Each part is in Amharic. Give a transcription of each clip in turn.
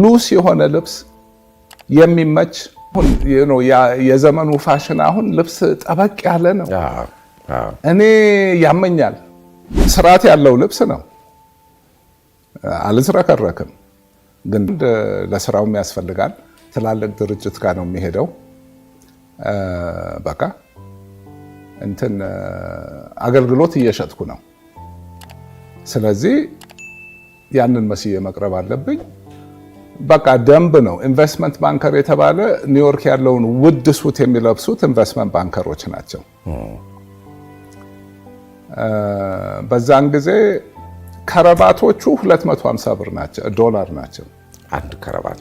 ሉስ የሆነ ልብስ የሚመች የዘመኑ ፋሽን አሁን ልብስ ጠበቅ ያለ ነው። እኔ ያመኛል። ስርዓት ያለው ልብስ ነው፣ አልዝረከረክም። ግን ለስራውም ያስፈልጋል። ትላልቅ ድርጅት ጋር ነው የሚሄደው። በቃ እንትን አገልግሎት እየሸጥኩ ነው። ስለዚህ ያንን መስዬ መቅረብ አለብኝ። በቃ ደንብ ነው። ኢንቨስትመንት ባንከር የተባለ ኒውዮርክ ያለውን ውድ ሱት የሚለብሱት ኢንቨስትመንት ባንከሮች ናቸው። በዛን ጊዜ ከረባቶቹ 250 ብር ናቸው ዶላር ናቸው። አንድ ከረባት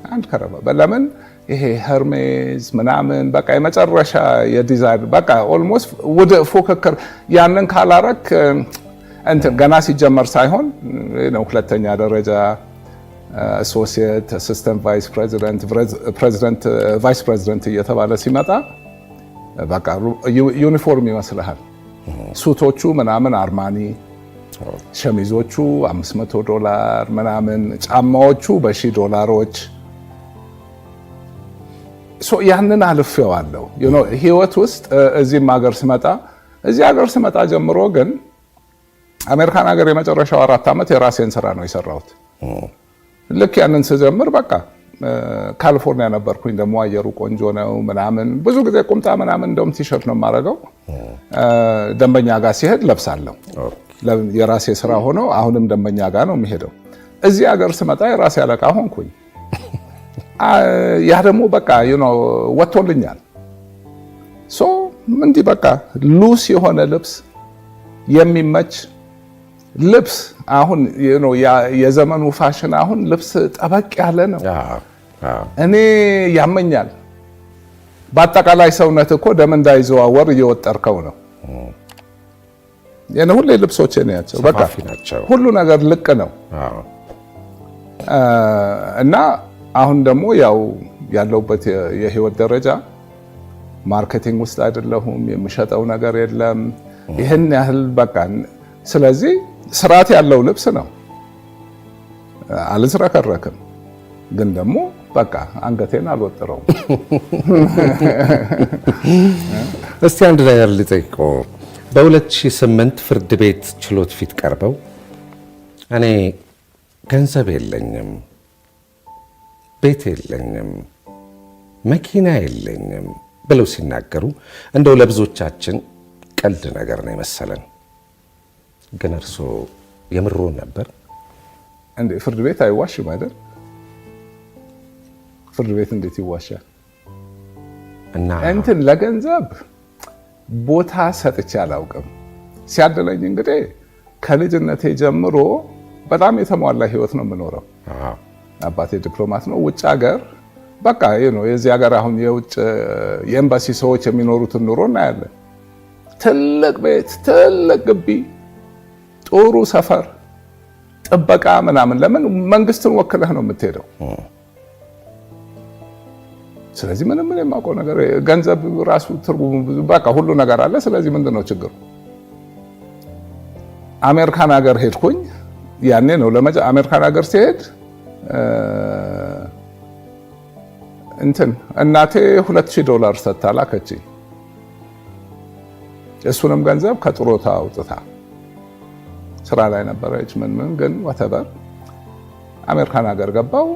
ለምን ይሄ ሄርሜዝ ምናምን በቃ የመጨረሻ የዲዛይን በቃ ኦልሞስት ወደ ፉክክር ያንን ካላረክ እንትን ገና ሲጀመር ሳይሆን ነው ሁለተኛ ደረጃ አሶሲየት አሲስታንት ቫይስ ፕሬዚደንት ቫይስ ፕሬዚደንት እየተባለ ሲመጣ በቃ ዩኒፎርም ይመስልሃል። ሱቶቹ ምናምን አርማኒ፣ ሸሚዞቹ $500 ምናምን፣ ጫማዎቹ $1000 ያንን አልፌዋለሁ ህይወት ውስጥ። እዚህም ሀገር ስመጣ ጀምሮ ግን አሜሪካን ሀገር የመጨረሻው 4 ዓመት የራሴን ስራ ነው የሰራሁት። ልክ ያንን ስጀምር በቃ ካሊፎርኒያ ነበርኩኝ። ደግሞ አየሩ ቆንጆ ነው ምናምን። ብዙ ጊዜ ቁምጣ ምናምን እንደውም ቲሸርት ነው የማደርገው። ደንበኛ ጋር ሲሄድ ለብሳለሁ። የራሴ ስራ ሆኖ አሁንም ደንበኛ ጋር ነው የሚሄደው። እዚህ ሀገር ስመጣ የራሴ አለቃ ሆንኩኝ። ያ ደግሞ በቃ ወጥቶልኛል። እንዲህ በቃ ሉስ የሆነ ልብስ የሚመች ልብስ አሁን የዘመኑ ፋሽን አሁን ልብስ ጠበቅ ያለ ነው። እኔ ያመኛል። በአጠቃላይ ሰውነት እኮ ደም እንዳይዘዋወር እየወጠርከው ነው። የኔ ሁሌ ልብሶቼ ናቸው በቃ ሁሉ ነገር ልቅ ነው። እና አሁን ደግሞ ያው ያለውበት የህይወት ደረጃ ማርኬቲንግ ውስጥ አይደለሁም። የምሸጠው ነገር የለም ይሄን ያህል በቃ። ስለዚህ ስርዓት ያለው ልብስ ነው፣ አልዝረከረክም። ግን ደግሞ በቃ አንገቴን አልወጥረውም። እስቲ አንድ ነገር ልጠይቅዎ። በ2008 ፍርድ ቤት ችሎት ፊት ቀርበው እኔ ገንዘብ የለኝም፣ ቤት የለኝም፣ መኪና የለኝም ብለው ሲናገሩ እንደው ለብዙዎቻችን ቀልድ ነገር ነው የመሰለን። ግን እርስዎ የምሮን ነበር እንዴ? ፍርድ ቤት አይዋሽም አይደል? ፍርድ ቤት እንዴት ይዋሻል? እና እንትን ለገንዘብ ቦታ ሰጥቼ አላውቅም። ሲያደለኝ እንግዲህ ከልጅነቴ ጀምሮ በጣም የተሟላ ህይወት ነው የምኖረው። አባቴ ዲፕሎማት ነው። ውጭ ሀገር በቃ የዚህ ሀገር አሁን የውጭ የኤምባሲ ሰዎች የሚኖሩትን ኑሮ እናያለን። ትልቅ ቤት፣ ትልቅ ግቢ፣ ጥሩ ሰፈር፣ ጥበቃ ምናምን። ለምን መንግስትን ወክለህ ነው የምትሄደው። ስለዚህ ምንም የማውቀው ነገር ገንዘብ ራሱ ትርጉሙ ብዙ በቃ ሁሉ ነገር አለ። ስለዚህ ምንድነው ችግሩ? አሜሪካን ሀገር ሄድኩኝ። ያኔ ነው አሜሪካን ሀገር ሲሄድ እንትን እናቴ $2000 ሰጥታ ላከችኝ። እሱንም ገንዘብ ከጥሮታ አውጥታ ስራ ላይ ነበረች። ምን ግን whatever አሜሪካን ሀገር ገባው።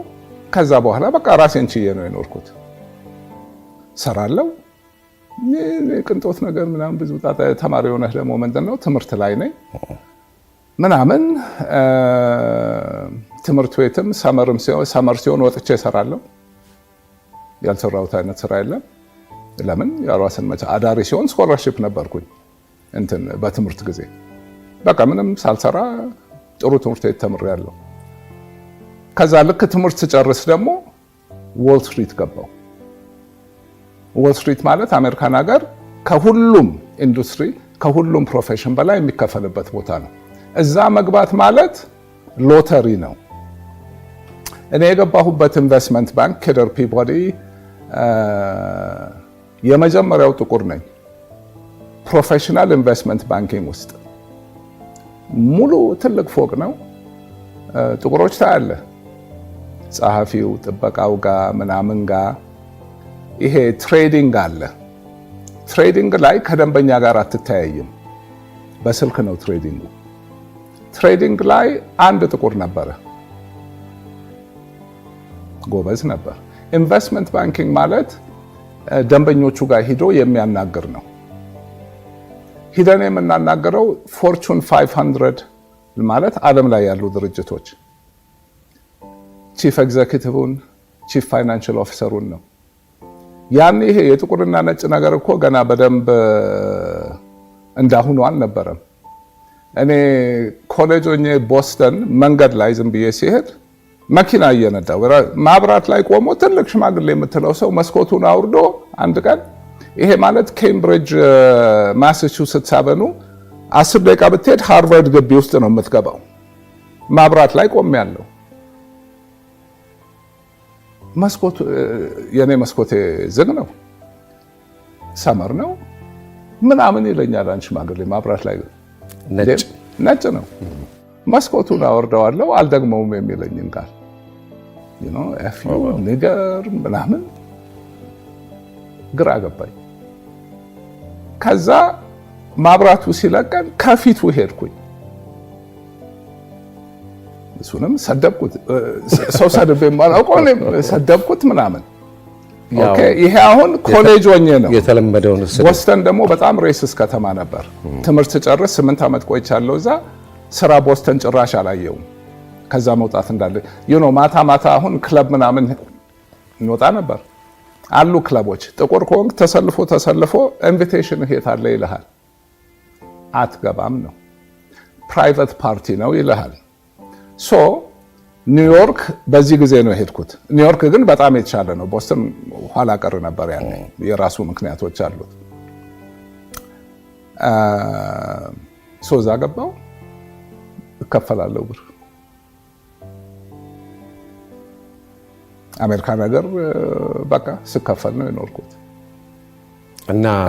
ከዛ በኋላ በቃ ራሴን ችዬ ነው የኖርኩት። ሰራለው ቅንጦት ነገር ምናምን ብዙ ተማሪ ሆነህ ደግሞ ምንድነው ትምህርት ላይ ነኝ ምናምን። ትምህርት ቤትም ሰመር ሲሆን ወጥቼ እሰራለሁ። ያልሰራሁት አይነት ስራ የለም። ለምን ያሯስን መቻ አዳሪ ሲሆን ስኮላርሺፕ ነበርኩኝ እንትን በትምህርት ጊዜ በቃ ምንም ሳልሰራ ጥሩ ትምህርት ቤት ተምሬያለሁ። ከዛ ልክ ትምህርት ስጨርስ ደግሞ ዎል ስትሪት ገባው። ዎል ስትሪት ማለት አሜሪካን ሀገር ከሁሉም ኢንዱስትሪ ከሁሉም ፕሮፌሽን በላይ የሚከፈልበት ቦታ ነው። እዛ መግባት ማለት ሎተሪ ነው። እኔ የገባሁበት ኢንቨስትመንት ባንክ ኬደር ፒቦዲ የመጀመሪያው ጥቁር ነኝ ፕሮፌሽናል ኢንቨስትመንት ባንኪንግ ውስጥ። ሙሉ ትልቅ ፎቅ ነው። ጥቁሮች ታያለ። ጸሐፊው ጥበቃው ጋር ምናምን ጋር ይሄ ትሬዲንግ አለ። ትሬዲንግ ላይ ከደንበኛ ጋር አትተያይም፣ በስልክ ነው ትሬዲንጉ። ትሬዲንግ ላይ አንድ ጥቁር ነበረ፣ ጎበዝ ነበር። ኢንቨስትመንት ባንኪንግ ማለት ደንበኞቹ ጋር ሂዶ የሚያናግር ነው። ሂደን የምናናገረው ፎርቹን 500 ማለት ዓለም ላይ ያሉ ድርጅቶች ቺፍ ኤግዜኪቲቭን ቺፍ ፋይናንሻል ኦፊሰሩን ነው። ያን ይሄ የጥቁርና ነጭ ነገር እኮ ገና በደንብ እንዳሁኑ አልነበረም። እኔ ኮሌጅ ሆኜ ቦስተን መንገድ ላይ ዝም ብዬ ሲሄድ መኪና እየነዳው ማብራት ላይ ቆሞ ትልቅ ሽማግሌ የምትለው ሰው መስኮቱን አውርዶ አንድ ቀን ይሄ ማለት ኬምብሪጅ ማሳቹሴትስ አቨኑ 10 ደቂቃ ብትሄድ ሃርቫርድ ግቢ ውስጥ ነው የምትገባው። ማብራት ላይ ቆም ያለው መስኮቱ የኔ መስኮቴ ዝግ ነው፣ ሰመር ነው ምናምን ይለኛል። አንቺ ሽማግሌ ማብራት ላይ ነጭ ነው። መስኮቱን አወርደዋለሁ አልደግመውም የሚለኝን ቃል ንገር ምናምን ግራ ገባኝ። ከዛ ማብራቱ ሲለቀን ከፊቱ ሄድኩኝ። እሱንም ሰደብኩት። ሰው ሰድቤ የማላውቀው እኔም ሰደብኩት ምናምን። ይሄ አሁን ኮሌጅ ሆኜ ነው የተለመደውን። ቦስተን ደግሞ በጣም ሬስስ ከተማ ነበር። ትምህርት ጨርስ 8 ዓመት ቆይቻለሁ እዛ። ስራ ቦስተን ጭራሽ አላየውም። ከዛ መውጣት እንዳለ ማታ ማታ አሁን ክለብ ምናምን እንወጣ ነበር አሉ ክለቦች። ጥቁር ከሆንክ ተሰልፎ ኢንቪቴሽን የት አለ ይልሃል። አትገባም ነው፣ ፕራይቬት ፓርቲ ነው ይልሃል። ሶ ኒውዮርክ በዚህ ጊዜ ነው የሄድኩት። ኒውዮርክ ግን በጣም የተሻለ ነው። ቦስተን ኋላ ቀር ነበር ያኔ፣ የራሱ ምክንያቶች አሉት። ሶ እዛ ገባው፣ እከፈላለሁ ብር። አሜሪካ ነገር በቃ ስከፈል ነው የኖርኩት።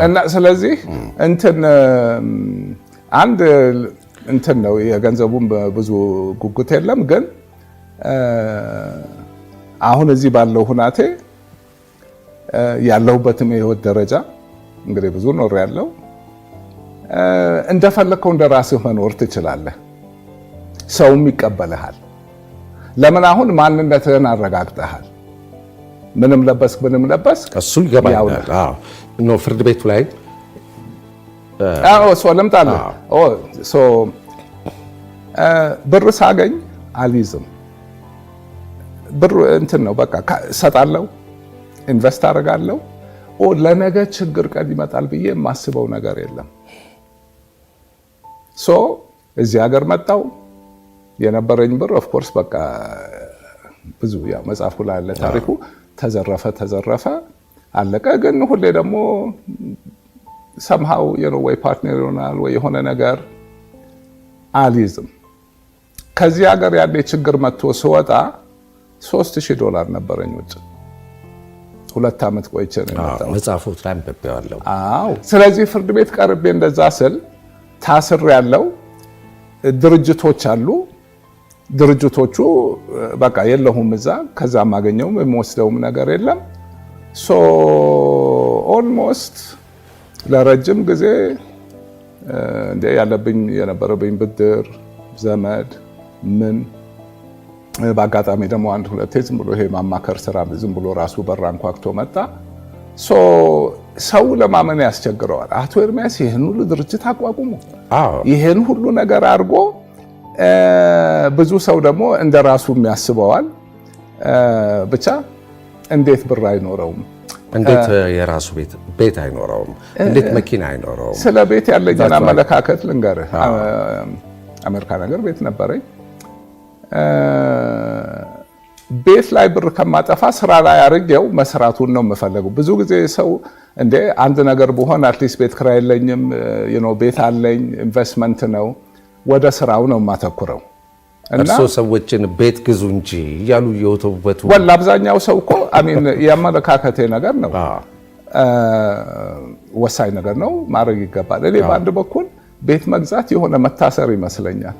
እና ስለዚህ አንድ ነው የገንዘቡም ብዙ ጉጉት የለም። ግን አሁን እዚህ ባለው ሁናቴ ያለሁበትም የህይወት ደረጃ እንግዲህ ብዙ ኖር ያለው እንደፈለከው እንደራስህ መኖር ትችላለህ። ሰውም ይቀበልሃል። ለምን አሁን ማንነትህን አረጋግጠሃል። ምንም ለበስክ እሱ ይገባኛል። ነው ፍርድ ቤቱ ላይ ለምጣለህ ብር ሳገኝ አልይዝም። ብር ነው በቃ እሰጣለሁ፣ ኢንቨስት አደርጋለሁ። ለነገ ችግር ቀን ይመጣል ብዬ የማስበው ነገር የለም። እዚህ ሀገር መጣው የነበረኝ ብር ኦፍኮርስ በቃ ብዙ ያው መጽሐፉ ላይ ያለ ታሪኩ ተዘረፈ አለቀ። ግን ሁሌ ደግሞ somehow ወይ ፓርትነር ይሆናል ወይ የሆነ ነገር አልይዝም። ከዚህ ሀገር ያለ ችግር መጥቶ ስወጣ $3000 ነበረኝ ውጭ። 2 ዓመት ቆይቼ ነው የመጣው። መጽሐፉ ላይ አንብቤዋለሁ። ስለዚህ ፍርድ ቤት ቀርቤ እንደዛ ስል ታስር ያለው ድርጅቶች አሉ። ድርጅቶቹ በቃ የለሁም እዛ። ከዛ ማገኘውም የምወስደውም ነገር የለም። ኦልሞስት ለረጅም ጊዜ የነበረብኝ ብድር ዘመድ ምን በአጋጣሚ ደግሞ 1-2 ዝም ብሎ ይሄ ማማከር ስራ ዝም ብሎ ራሱ በር አንኳኩቶ መጣ። ሰው ለማመን ያስቸግረዋል። አቶ ኤርሚያስ ይሄን ሁሉ ድርጅት አቋቁሞ ይሄን ሁሉ ነገር አድርጎ ብዙ ሰው ደግሞ እንደራሱ የሚያስበዋል። ብቻ እንዴት ብር አይኖረውም? እንዴት የራሱ ቤት አይኖረውም? እንዴት መኪና አይኖረውም? ስለ ቤት ያለኝን አመለካከት ልንገርህ። አሜሪካ ነገር ቤት ነበረኝ። ቤት ላይ ብር ከማጠፋ ስራ ላይ አድርጌው መስራቱን ነው የምፈልገው። ብዙ ጊዜ ሰው አንድ ነገር በሆነ አትሊስት ቤት ኪራይ የለኝም፣ ቤት አለኝ፣ ኢንቨስትመንት ነው፣ ወደ ስራው ነው የማተኩረው። እርሶ ሰዎችን ቤት ግዙ እንጂ እያሉ የወተውበት አብዛኛው ሰው እኮ የአመለካከቴ ነገር ነው፣ ወሳኝ ነገር ነው፣ ማድረግ ይገባል። እኔ በአንድ በኩል ቤት መግዛት የሆነ መታሰር ይመስለኛል።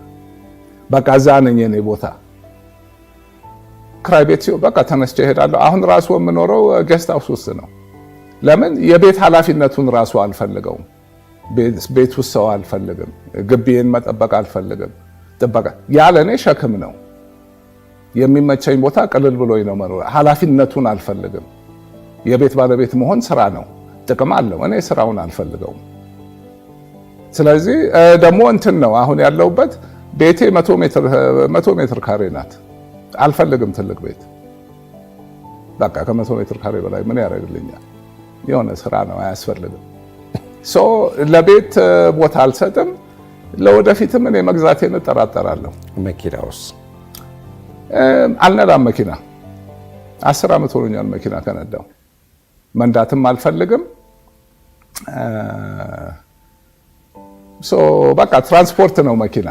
በቃ እዛ ነኝ የኔ ቦታ። ክራይ ቤት ሲሆን በቃ ተነስቼ እሄዳለሁ። አሁን ራሱ የምኖረው ጌስት ሃውስ ውስጥ ነው። ለምን የቤት ኃላፊነቱን ራሱ አልፈልገውም። ቤት ውስጥ ሰው አልፈልግም። ግቢዬን መጠበቅ አልፈልግም። ጥበቃ ያለ እኔ ሸክም ነው። የሚመቸኝ ቦታ ቅልል ብሎኝ ነው መኖር። ኃላፊነቱን አልፈልግም። የቤት ባለቤት መሆን ስራ ነው፣ ጥቅም አለው። እኔ ስራውን አልፈልገውም። ስለዚህ ደግሞ እንትን ነው አሁን ያለውበት ቤቴ 100 ሜትር ካሬ ናት። አልፈልግም ትልቅ ቤት። በቃ ከ100 ሜትር ካሬ በላይ ምን ያደርግልኛል? የሆነ ስራ ነው፣ አያስፈልግም። ለቤት ቦታ አልሰጥም። ለወደፊትም እኔ መግዛቴን እጠራጠራለሁ። መኪናውስ? አልነዳም መኪና። 10 ዓመት ሆኖኛል መኪና ከነዳው። መንዳትም አልፈልግም። በቃ ትራንስፖርት ነው መኪና።